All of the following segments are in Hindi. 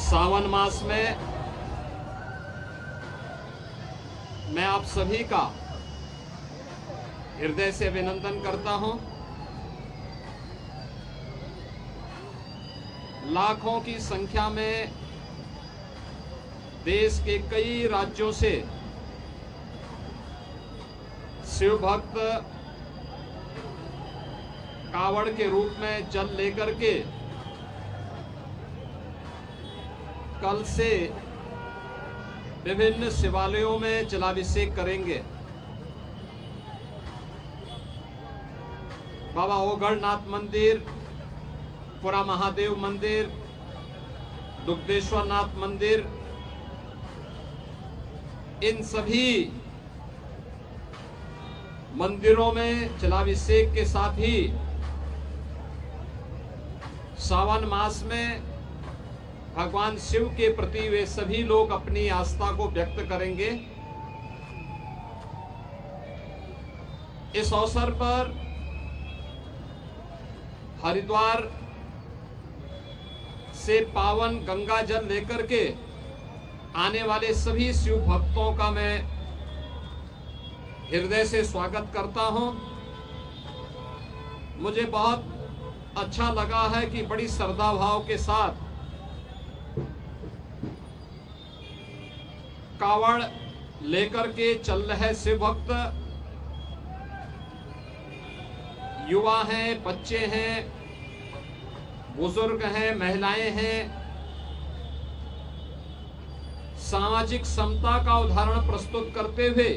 सावन मास में मैं आप सभी का हृदय से अभिनंदन करता हूं। लाखों की संख्या में देश के कई राज्यों से शिव भक्त कावड़ के रूप में जल लेकर के कल से विभिन्न शिवालयों में जलाभिषेक करेंगे। बाबा ओगढ़नाथ मंदिर, पुरा महादेव मंदिर, दुग्धेश्वर नाथ मंदिर, इन सभी मंदिरों में जलाभिषेक के साथ ही सावन मास में भगवान शिव के प्रति वे सभी लोग अपनी आस्था को व्यक्त करेंगे। इस अवसर पर हरिद्वार से पावन गंगा जल लेकर के आने वाले सभी शिव भक्तों का मैं हृदय से स्वागत करता हूं। मुझे बहुत अच्छा लगा है कि बड़ी श्रद्धा भाव के साथ कावड़ लेकर के चल रहे शिव भक्त, युवा हैं, बच्चे हैं, बुजुर्ग हैं, महिलाएं हैं। सामाजिक समता का उदाहरण प्रस्तुत करते हुए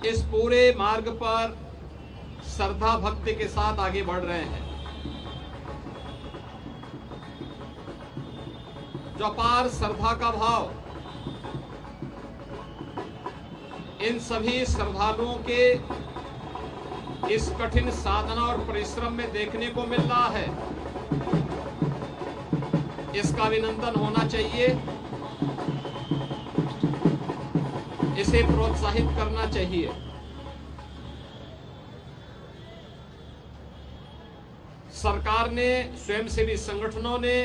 इस पूरे मार्ग पर श्रद्धा भक्ति के साथ आगे बढ़ रहे हैं। जो अपार श्रद्धा का भाव इन सभी श्रद्धालुओं के इस कठिन साधना और परिश्रम में देखने को मिल रहा है, इसका अभिनंदन होना चाहिए। इसे प्रोत्साहित करना चाहिए। सरकार ने, स्वयंसेवी संगठनों ने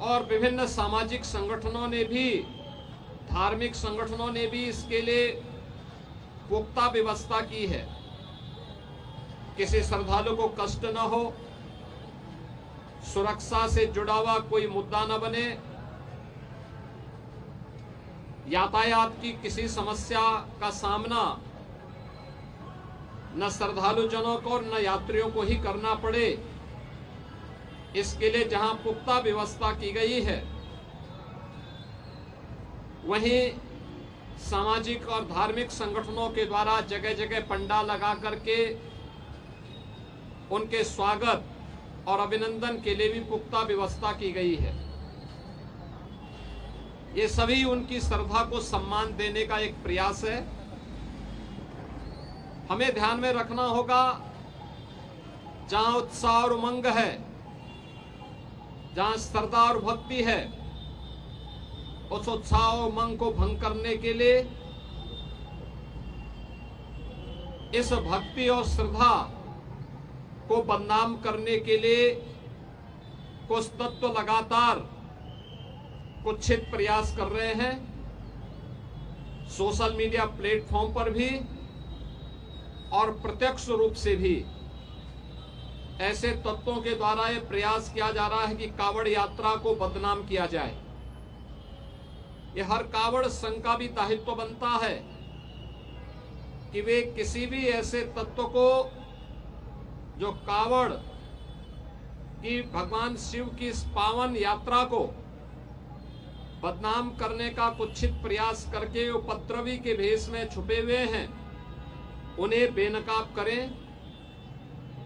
और विभिन्न सामाजिक संगठनों ने भी, धार्मिक संगठनों ने भी इसके लिए पुख्ता व्यवस्था की है। किसी श्रद्धालु को कष्ट न हो, सुरक्षा से जुड़ा हुआ कोई मुद्दा न बने, यातायात की किसी समस्या का सामना न श्रद्धालु जनों को और न यात्रियों को ही करना पड़े, इसके लिए जहां पुख्ता व्यवस्था की गई है, वहीं सामाजिक और धार्मिक संगठनों के द्वारा जगह जगह पंडाल लगा करके उनके स्वागत और अभिनंदन के लिए भी पुख्ता व्यवस्था की गई है। ये सभी उनकी श्रद्धा को सम्मान देने का एक प्रयास है। हमें ध्यान में रखना होगा, जहां उत्साह और उमंग है, जहां श्रद्धा और भक्ति है, उस उत्साह और उमंग को भंग करने के लिए इस भक्ति और श्रद्धा को बदनाम करने के लिए कुछ तत्व लगातार कुत्सित प्रयास कर रहे हैं। सोशल मीडिया प्लेटफॉर्म पर भी और प्रत्यक्ष रूप से भी ऐसे तत्वों के द्वारा यह प्रयास किया जा रहा है कि कावड़ यात्रा को बदनाम किया जाए। यह हर कावड़ संघ का भी दायित्व बनता है कि वे किसी भी ऐसे तत्व को जो कावड़ की भगवान शिव की इस पावन यात्रा को बदनाम करने का कुत्सित प्रयास करके उपद्रवी के भेष में छुपे हुए हैं, उन्हें बेनकाब करें,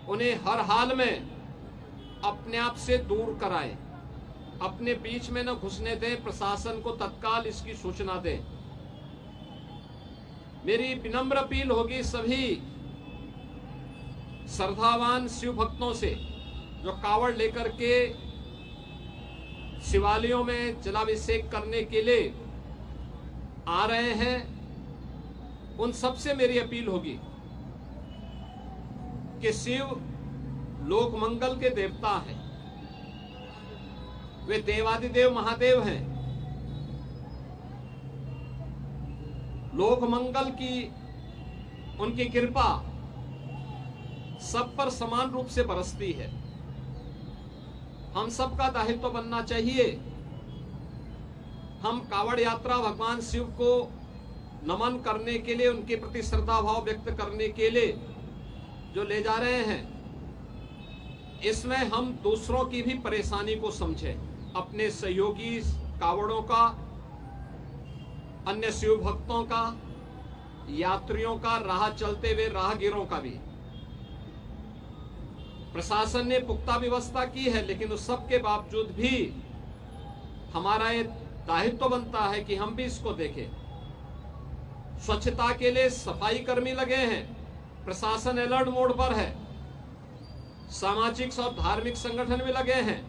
उन्हें हर हाल में अपने आप से दूर कराएं, अपने बीच में न घुसने दें, प्रशासन को तत्काल इसकी सूचना दें। मेरी विनम्र अपील होगी सभी श्रद्धावान शिव भक्तों से जो कावड़ लेकर के शिवालयों में जलाभिषेक करने के लिए आ रहे हैं, उन सबसे मेरी अपील होगी कि शिव लोक मंगल के देवता हैं, वे देवादिदेव महादेव हैं। लोक मंगल की उनकी कृपा सब पर समान रूप से बरसती है। हम सबका दायित्व बनना चाहिए, हम कावड़ यात्रा भगवान शिव को नमन करने के लिए, उनके प्रति श्रद्धा भाव व्यक्त करने के लिए जो ले जा रहे हैं, इसमें हम दूसरों की भी परेशानी को समझें, अपने सहयोगी कावड़ों का, अन्य शिव भक्तों का, यात्रियों का, राह चलते हुए राहगीरों का भी। प्रशासन ने पुख्ता व्यवस्था की है, लेकिन उस सब के बावजूद भी हमारा ये दायित्व बनता है कि हम भी इसको देखें। स्वच्छता के लिए सफाई कर्मी लगे हैं, प्रशासन अलर्ट मोड पर है, सामाजिक और धार्मिक संगठन भी लगे हैं,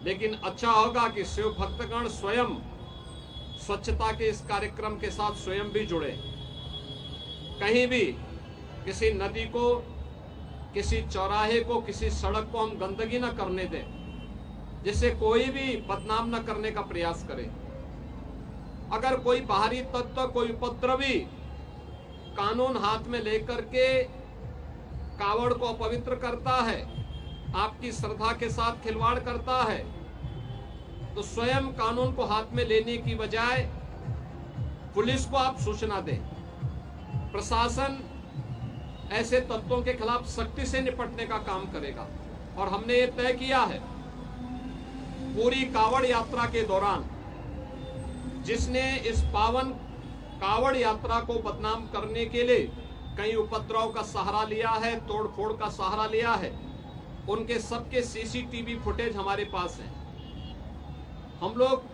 लेकिन अच्छा होगा कि शिव भक्तगण स्वयं स्वच्छता के इस कार्यक्रम के साथ स्वयं भी जुड़े। कहीं भी किसी नदी को, किसी चौराहे को, किसी सड़क को हम गंदगी न करने दें, जिससे कोई भी बदनाम न करने का प्रयास करे। अगर कोई बाहरी तत्व, कोई उपद्रवी कानून हाथ में लेकर के कावड़ को अपवित्र करता है, आपकी श्रद्धा के साथ खिलवाड़ करता है, तो स्वयं कानून को हाथ में लेने की बजाय पुलिस को आप सूचना दें। प्रशासन ऐसे तत्वों के खिलाफ सख्ती से निपटने का काम करेगा। और हमने ये तय किया है, पूरी कावड़ यात्रा के दौरान जिसने इस पावन कावड़ यात्रा को बदनाम करने के लिए कई उपद्रव का सहारा लिया है, तोड़फोड़ का सहारा लिया है, उनके सबके सीसीटीवी फुटेज हमारे पास है। हम लोग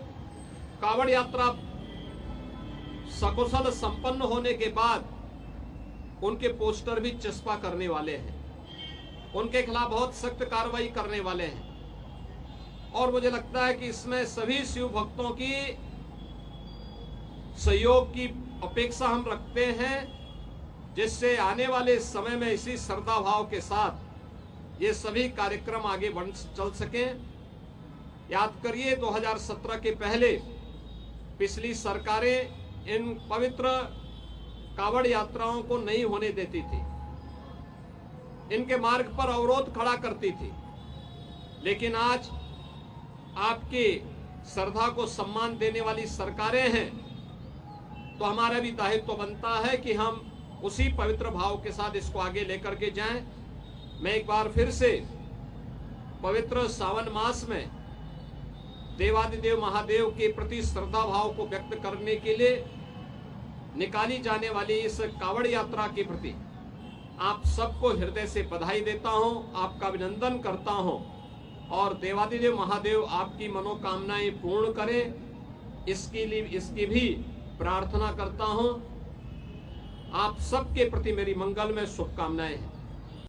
कावड़ यात्रा सकुशल संपन्न होने के बाद उनके पोस्टर भी चस्पा करने वाले हैं, उनके खिलाफ बहुत सख्त कार्रवाई करने वाले हैं। और मुझे लगता है कि इसमें सभी शिव भक्तों की सहयोग की अपेक्षा हम रखते हैं, जिससे आने वाले समय में इसी श्रद्धा भाव के साथ ये सभी कार्यक्रम आगे बढ़ चल सकें। याद करिए 2017 के पहले पिछली सरकारें इन पवित्र कावड़ यात्राओं को नहीं होने देती थी, इनके मार्ग पर अवरोध खड़ा करती थी। लेकिन आज आपकी श्रद्धा को सम्मान देने वाली सरकारें हैं, तो हमारा भी दायित्व बनता है कि हम उसी पवित्र भाव के साथ इसको आगे लेकर के जाएं। मैं एक बार फिर से पवित्र सावन मास में देवादिदेव महादेव के प्रति श्रद्धा भाव को व्यक्त करने के लिए निकाली जाने वाली इस कावड़ यात्रा के प्रति आप सबको हृदय से बधाई देता हूं, आपका अभिनंदन करता हूं, और देवादिदेव महादेव आपकी मनोकामनाएं पूर्ण करें, इसकी भी प्रार्थना करता हूं। आप सबके प्रति मेरी मंगलमय शुभकामनाएं हैं।